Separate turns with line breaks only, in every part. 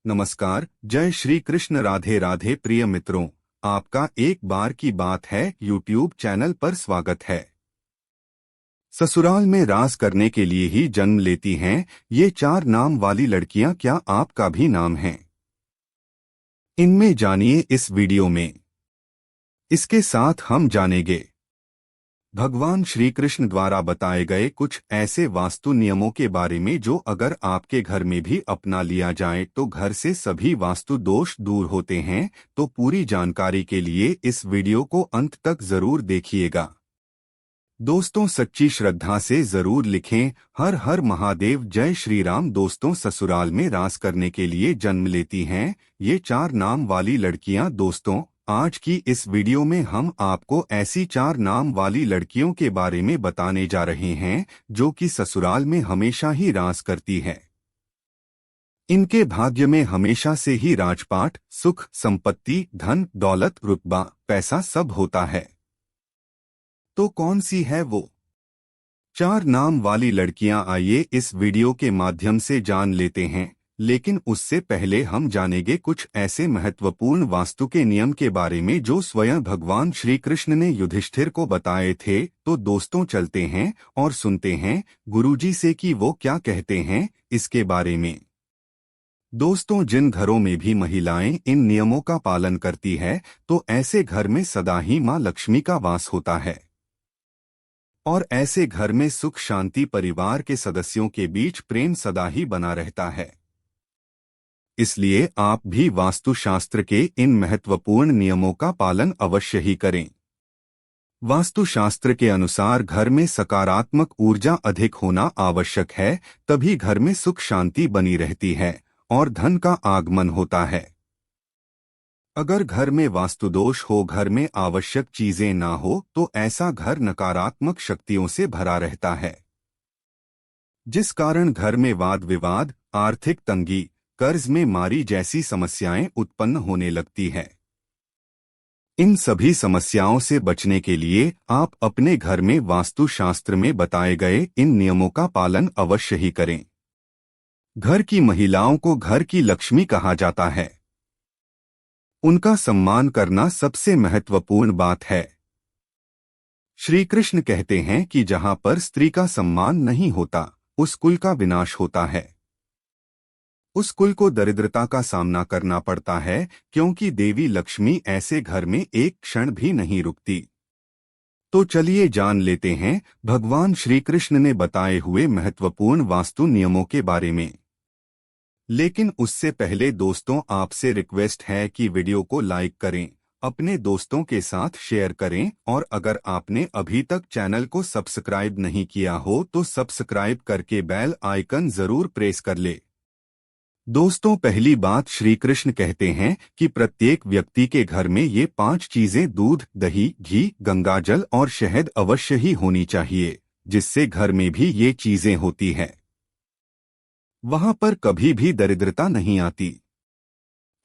नमस्कार, जय श्री कृष्ण। राधे राधे प्रिय मित्रों, आपका एक बार की बात है यूट्यूब चैनल पर स्वागत है। ससुराल में राज करने के लिए ही जन्म लेती हैं ये 4 नाम वाली लड़कियां, क्या आपका भी नाम है? इनमें जानिए इस वीडियो में। इसके साथ हम जानेंगे भगवान श्री कृष्ण द्वारा बताए गए कुछ ऐसे वास्तु नियमों के बारे में जो अगर आपके घर में भी अपना लिया जाए तो घर से सभी वास्तु दोष दूर होते हैं। तो पूरी जानकारी के लिए इस वीडियो को अंत तक जरूर देखिएगा। दोस्तों, सच्ची श्रद्धा से जरूर लिखें हर हर महादेव, जय श्री राम। दोस्तों, ससुराल में राज करने के लिए जन्म लेती हैं ये 4 नाम वाली लड़कियां। दोस्तों, आज की इस वीडियो में हम आपको ऐसी 4 नाम वाली लड़कियों के बारे में बताने जा रहे हैं जो कि ससुराल में हमेशा ही राज करती है। इनके भाग्य में हमेशा से ही राजपाट, सुख, संपत्ति, धन, दौलत, रुतबा, पैसा सब होता है। तो कौन सी है वो 4 नाम वाली लड़कियां? आइए इस वीडियो के माध्यम से जान लेते हैं, लेकिन उससे पहले हम जानेंगे कुछ ऐसे महत्वपूर्ण वास्तु के नियम के बारे में जो स्वयं भगवान श्री कृष्ण ने युधिष्ठिर को बताए थे। तो दोस्तों, चलते हैं और सुनते हैं गुरुजी से कि वो क्या कहते हैं इसके बारे में। दोस्तों, जिन घरों में भी महिलाएं इन नियमों का पालन करती है तो ऐसे घर में सदा ही मां लक्ष्मी का वास होता है और ऐसे घर में सुख शांति, परिवार के सदस्यों के बीच प्रेम सदा ही बना रहता है। इसलिए आप भी वास्तुशास्त्र के इन महत्वपूर्ण नियमों का पालन अवश्य ही करें। वास्तुशास्त्र के अनुसार घर में सकारात्मक ऊर्जा अधिक होना आवश्यक है, तभी घर में सुख शांति बनी रहती है और धन का आगमन होता है। अगर घर में वास्तुदोष हो, घर में आवश्यक चीजें ना हो, तो ऐसा घर नकारात्मक शक्तियों से भरा रहता है, जिस कारण घर में वाद विवाद, आर्थिक तंगी, कर्ज में मारी जैसी समस्याएं उत्पन्न होने लगती है। इन सभी समस्याओं से बचने के लिए आप अपने घर में वास्तुशास्त्र में बताए गए इन नियमों का पालन अवश्य ही करें। घर की महिलाओं को घर की लक्ष्मी कहा जाता है। उनका सम्मान करना सबसे महत्वपूर्ण बात है। श्री कृष्ण कहते हैं कि जहां पर स्त्री का सम्मान नहीं होता, उस कुल का विनाश होता है। उस कुल को दरिद्रता का सामना करना पड़ता है, क्योंकि देवी लक्ष्मी ऐसे घर में एक क्षण भी नहीं रुकती। तो चलिए जान लेते हैं भगवान श्री कृष्ण ने बताए हुए महत्वपूर्ण वास्तु नियमों के बारे में। लेकिन उससे पहले दोस्तों, आपसे रिक्वेस्ट है कि वीडियो को लाइक करें, अपने दोस्तों के साथ शेयर करें और अगर आपने अभी तक चैनल को सब्सक्राइब नहीं किया हो तो सब्सक्राइब करके बेल आइकन जरूर प्रेस कर ले। दोस्तों, पहली बात, श्री कृष्ण कहते हैं कि प्रत्येक व्यक्ति के घर में ये 5 चीजें दूध, दही, घी, गंगाजल और शहद अवश्य ही होनी चाहिए। जिससे घर में भी ये चीजें होती है, वहां पर कभी भी दरिद्रता नहीं आती।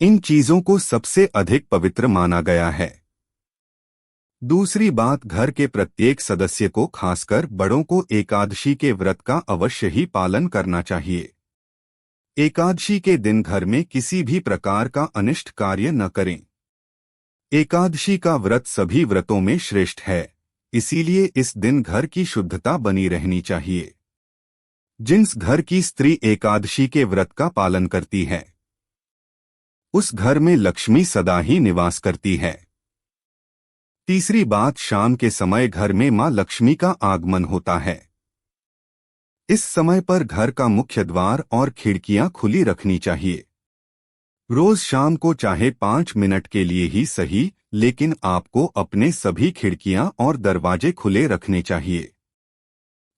इन चीजों को सबसे अधिक पवित्र माना गया है। दूसरी बात, घर के प्रत्येक सदस्य को, खासकर बड़ों को एकादशी के व्रत का अवश्य ही पालन करना चाहिए। एकादशी के दिन घर में किसी भी प्रकार का अनिष्ट कार्य न करें। एकादशी का व्रत सभी व्रतों में श्रेष्ठ है, इसीलिए इस दिन घर की शुद्धता बनी रहनी चाहिए। जिस घर की स्त्री एकादशी के व्रत का पालन करती है, उस घर में लक्ष्मी सदा ही निवास करती है। तीसरी बात, शाम के समय घर में मां लक्ष्मी का आगमन होता है। इस समय पर घर का मुख्य द्वार और खिड़कियां खुली रखनी चाहिए। रोज शाम को चाहे 5 मिनट के लिए ही सही, लेकिन आपको अपने सभी खिड़कियां और दरवाजे खुले रखने चाहिए।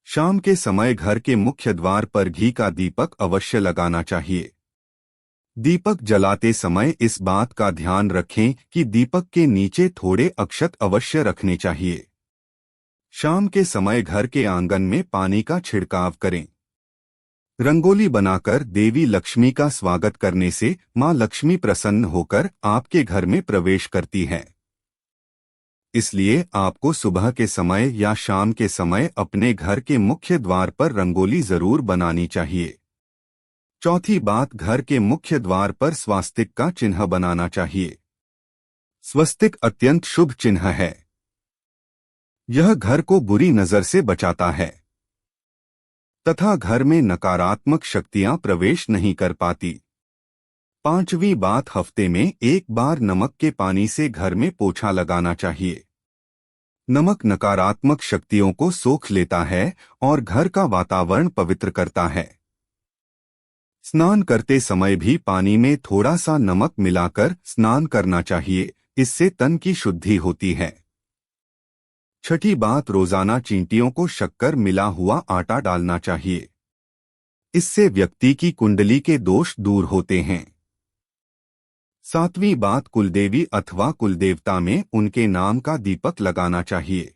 शाम के समय घर के मुख्य द्वार पर घी का दीपक अवश्य लगाना चाहिए। दीपक जलाते समय इस बात का ध्यान रखें कि दीपक के नीचे थोड़े अक्षत अवश्य रखने चाहिए। शाम के समय घर के आंगन में पानी का छिड़काव करें। रंगोली बनाकर देवी लक्ष्मी का स्वागत करने से मां लक्ष्मी प्रसन्न होकर आपके घर में प्रवेश करती है। इसलिए आपको सुबह के समय या शाम के समय अपने घर के मुख्य द्वार पर रंगोली जरूर बनानी चाहिए। चौथी बात, घर के मुख्य द्वार पर स्वास्तिक का चिन्ह बनाना चाहिए। स्वस्तिक अत्यंत शुभ चिन्ह है। यह घर को बुरी नजर से बचाता है तथा घर में नकारात्मक शक्तियां प्रवेश नहीं कर पाती। पांचवी बात, हफ्ते में एक बार नमक के पानी से घर में पोछा लगाना चाहिए। नमक नकारात्मक शक्तियों को सोख लेता है और घर का वातावरण पवित्र करता है। स्नान करते समय भी पानी में थोड़ा सा नमक मिलाकर स्नान करना चाहिए, इससे तन की शुद्धि होती है। छठी बात, रोजाना चींटियों को शक्कर मिला हुआ आटा डालना चाहिए। इससे व्यक्ति की कुंडली के दोष दूर होते हैं। सातवीं बात, कुलदेवी अथवा कुलदेवता में उनके नाम का दीपक लगाना चाहिए।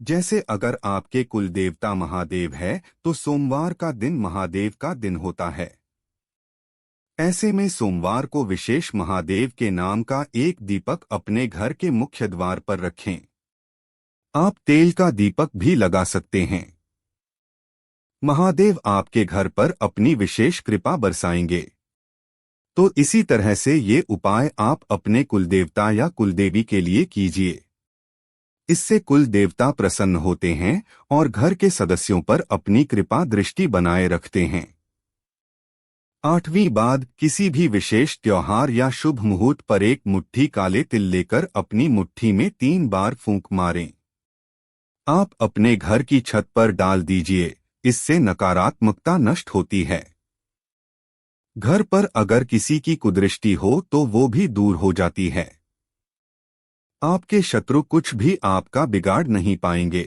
जैसे अगर आपके कुलदेवता महादेव है तो सोमवार का दिन महादेव का दिन होता है। ऐसे में सोमवार को विशेष महादेव के नाम का एक दीपक अपने घर के मुख्य द्वार पर रखें। आप तेल का दीपक भी लगा सकते हैं। महादेव आपके घर पर अपनी विशेष कृपा बरसाएंगे। तो इसी तरह से ये उपाय आप अपने कुलदेवता या कुलदेवी के लिए कीजिए। इससे कुल देवता प्रसन्न होते हैं और घर के सदस्यों पर अपनी कृपा दृष्टि बनाए रखते हैं। आठवीं बात, किसी भी विशेष त्योहार या शुभ मुहूर्त पर एक मुट्ठी काले तिल लेकर अपनी मुट्ठी में 3 बार फूंक मारें। आप अपने घर की छत पर डाल दीजिए, इससे नकारात्मकता नष्ट होती है। घर पर अगर किसी की कुदृष्टि हो तो वो भी दूर हो जाती है। आपके शत्रु कुछ भी आपका बिगाड़ नहीं पाएंगे।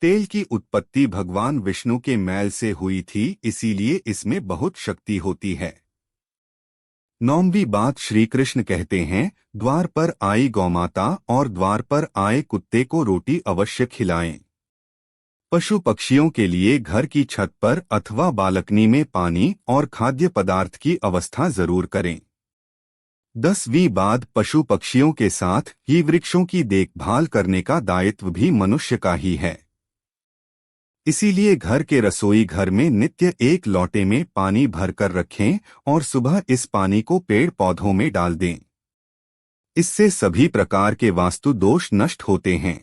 तेल की उत्पत्ति भगवान विष्णु के मैल से हुई थी, इसीलिए इसमें बहुत शक्ति होती है। 9वीं बात, श्री कृष्ण कहते हैं, द्वार पर आई गौमाता और द्वार पर आए कुत्ते को रोटी अवश्य खिलाएं। पशु पक्षियों के लिए घर की छत पर अथवा बालकनी में पानी और खाद्य पदार्थ की व्यवस्था जरूर करें। 10वीं बात, पशु पक्षियों के साथ ही वृक्षों की देखभाल करने का दायित्व भी मनुष्य का ही है। इसीलिए घर के रसोई घर में नित्य एक लोटे में पानी भरकर रखें और सुबह इस पानी को पेड़ पौधों में डाल दें। इससे सभी प्रकार के वास्तु दोष नष्ट होते हैं।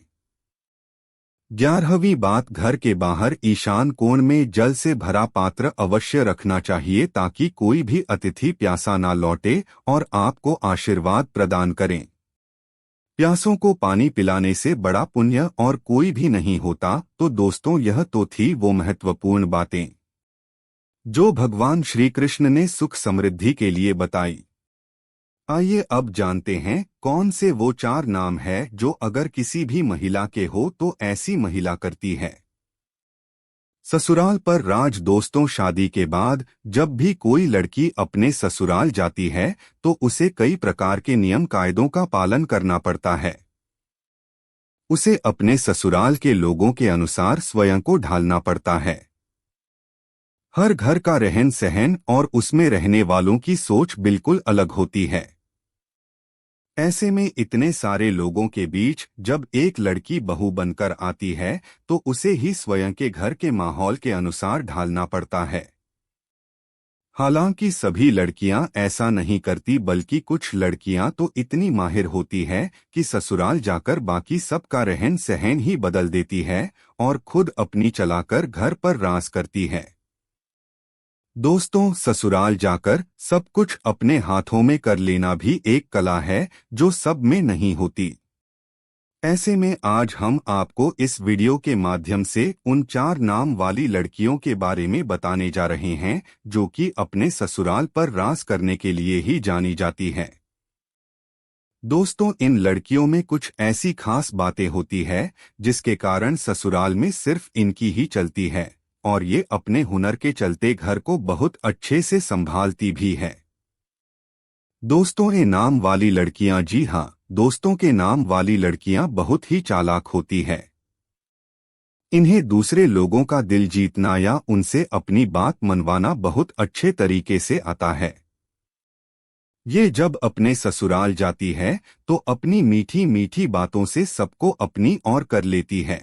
11वीं बात, घर के बाहर ईशान कोण में जल से भरा पात्र अवश्य रखना चाहिए ताकि कोई भी अतिथि प्यासा ना लौटे और आपको आशीर्वाद प्रदान करें। प्यासों को पानी पिलाने से बड़ा पुण्य और कोई भी नहीं होता। तो दोस्तों, यह तो थी वो महत्वपूर्ण बातें जो भगवान श्री कृष्ण ने सुख समृद्धि के लिए बताई। आइए अब जानते हैं कौन से वो 4 नाम है जो अगर किसी भी महिला के हो तो ऐसी महिला करती है। ससुराल पर राज। दोस्तों, शादी के बाद जब भी कोई लड़की अपने ससुराल जाती है तो उसे कई प्रकार के नियम कायदों का पालन करना पड़ता है। उसे अपने ससुराल के लोगों के अनुसार स्वयं को ढालना पड़ता है। हर घर का रहन सहन और उसमें रहने वालों की सोच बिल्कुल अलग होती है। ऐसे में इतने सारे लोगों के बीच जब एक लड़की बहू बनकर आती है तो उसे ही स्वयं के घर के माहौल के अनुसार ढालना पड़ता है। हालांकि सभी लड़कियां ऐसा नहीं करती, बल्कि कुछ लड़कियां तो इतनी माहिर होती है कि ससुराल जाकर बाकी सबका रहन सहन ही बदल देती है और खुद अपनी चलाकर घर पर राज करती है। दोस्तों, ससुराल जाकर सब कुछ अपने हाथों में कर लेना भी एक कला है जो सब में नहीं होती। ऐसे में आज हम आपको इस वीडियो के माध्यम से उन 4 नाम वाली लड़कियों के बारे में बताने जा रहे हैं जो कि अपने ससुराल पर राज करने के लिए ही जानी जाती है। दोस्तों, इन लड़कियों में कुछ ऐसी खास बातें होती है जिसके कारण ससुराल में सिर्फ इनकी ही चलती है और ये अपने हुनर के चलते घर को बहुत अच्छे से संभालती भी है। दोस्तों, ये नाम वाली लड़कियां, जी हाँ दोस्तों, के नाम वाली लड़कियां बहुत ही चालाक होती है। इन्हें दूसरे लोगों का दिल जीतना या उनसे अपनी बात मनवाना बहुत अच्छे तरीके से आता है। ये जब अपने ससुराल जाती है तो अपनी मीठी मीठी बातों से सबको अपनी ओर कर लेती है।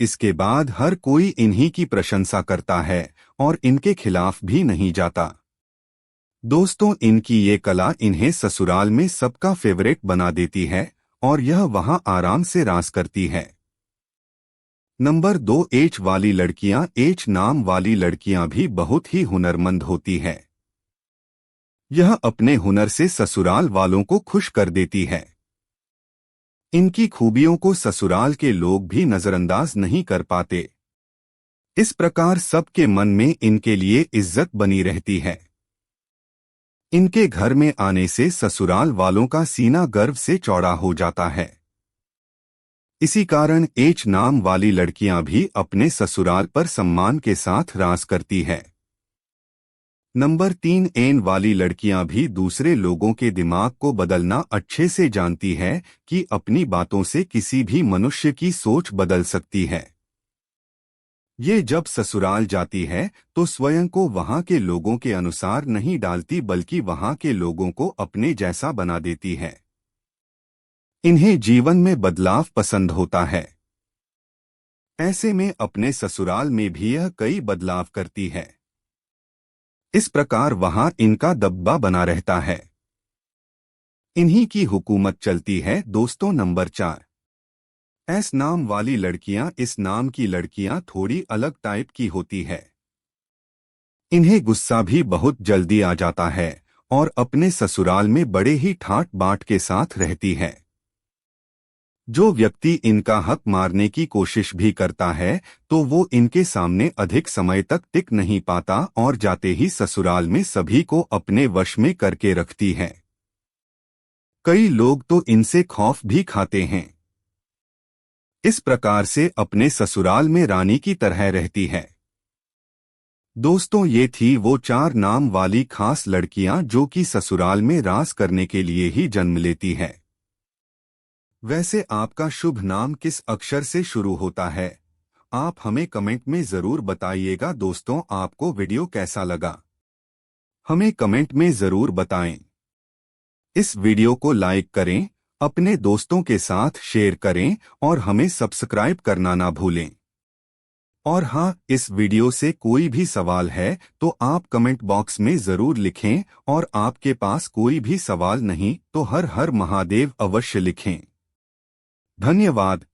इसके बाद हर कोई इन्हीं की प्रशंसा करता है और इनके खिलाफ भी नहीं जाता। दोस्तों, इनकी ये कला इन्हें ससुराल में सबका फेवरेट बना देती है और यह वहां आराम से राज करती है। नंबर 2, एच वाली लड़कियां। एच नाम वाली लड़कियां भी बहुत ही हुनरमंद होती है। यह अपने हुनर से ससुराल वालों को खुश कर देती है। इनकी खूबियों को ससुराल के लोग भी नजरअंदाज नहीं कर पाते। इस प्रकार सबके मन में इनके लिए इज्जत बनी रहती है। इनके घर में आने से ससुराल वालों का सीना गर्व से चौड़ा हो जाता है। इसी कारण एच नाम वाली लड़कियां भी अपने ससुराल पर सम्मान के साथ राज करती है। नंबर 3, एन वाली लड़कियां भी दूसरे लोगों के दिमाग को बदलना अच्छे से जानती है कि अपनी बातों से किसी भी मनुष्य की सोच बदल सकती है। ये जब ससुराल जाती है तो स्वयं को वहां के लोगों के अनुसार नहीं डालती, बल्कि वहां के लोगों को अपने जैसा बना देती है। इन्हें जीवन में बदलाव पसंद होता है। ऐसे में अपने ससुराल में भी यह कई बदलाव करती है। इस प्रकार वहां इनका दबदबा बना रहता है। इन्हीं की हुकूमत चलती है। दोस्तों, नंबर 4, एस नाम वाली लड़कियां। इस नाम की लड़कियां थोड़ी अलग टाइप की होती है। इन्हें गुस्सा भी बहुत जल्दी आ जाता है और अपने ससुराल में बड़े ही ठाट बाट के साथ रहती है। जो व्यक्ति इनका हक मारने की कोशिश भी करता है तो वो इनके सामने अधिक समय तक टिक नहीं पाता और जाते ही ससुराल में सभी को अपने वश में करके रखती है। कई लोग तो इनसे खौफ भी खाते हैं। इस प्रकार से अपने ससुराल में रानी की तरह रहती है। दोस्तों, ये थी वो 4 नाम वाली खास लड़कियां जो कि ससुराल में राज करने के लिए ही जन्म लेती है। वैसे आपका शुभ नाम किस अक्षर से शुरू होता है? आप हमें कमेंट में जरूर बताइएगा। दोस्तों, आपको वीडियो कैसा लगा हमें कमेंट में जरूर बताएं। इस वीडियो को लाइक करें, अपने दोस्तों के साथ शेयर करें और हमें सब्सक्राइब करना ना भूलें। और हाँ, इस वीडियो से कोई भी सवाल है तो आप कमेंट बॉक्स में जरूर लिखें, और आपके पास कोई भी सवाल नहीं तो हर हर महादेव अवश्य लिखें। धन्यवाद।